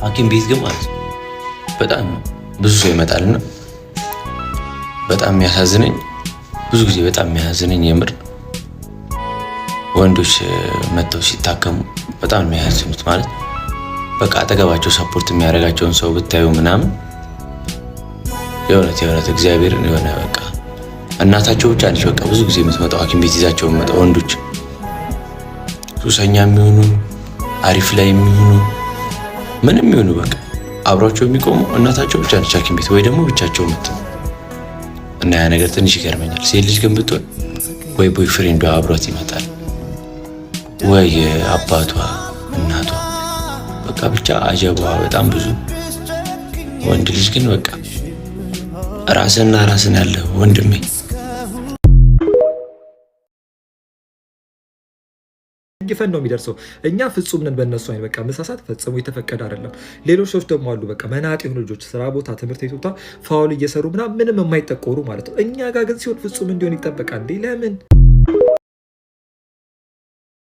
ሐኪም ቤት ግን ማለት በጣም ብዙ ሰው ይመጣልና በጣም የሚያሳዝነኝ ብዙ ጊዜ በጣም የሚያሳዝነኝ የምር ወንዶች መተው ሲታከሙ በጣም የሚያሳዝኑት ማለት በቃ አጠገባቸው ሰፖርት የሚያደርጋቸውን ሰው ብታዩ ምናምን የእውነት እግዚአብሔርን የሆነ በቃ እናታቸው ብቻ ነች በቃ ብዙ ጊዜ የምትመጣው ሐኪም ቤት ይዛቸው የምመጣው ወንዶች ሱሰኛ የሚሆኑ አሪፍ ላይ የሚሆኑ ምንም የሚሆኑ በቃ አብሯቸው የሚቆሙ እናታቸው ብቻ ነች ሐኪም ቤት ወይ ደግሞ ብቻቸው መጥተው እና ያ ነገር ትንሽ ይገርመኛል። ሴት ልጅ ግን ብትሆን ወይ ቦይፍሬንዷ አብሯት ይመጣል ወይ አባቷ እናቷ በቃ ብቻ አጀቧ በጣም ብዙ። ወንድ ልጅ ግን በቃ ራስን ያለ ወንድሜ ግፈን ነው የሚደርሰው። እኛ ፍጹም ነን በእነሱ አይን በቃ መሳሳት ፈጽሞ የተፈቀደ አይደለም። ሌሎች ሰዎች ደግሞ አሉ በቃ መናጤ የሆኑ ልጆች ስራ ቦታ ትምህርት ቤት ቦታ ፋውል እየሰሩ ምንም የማይጠቆሩ ማለት ነው። እኛ ጋር ግን ሲሆን ፍጹም እንዲሆን ይጠበቃል እንዴ? ለምን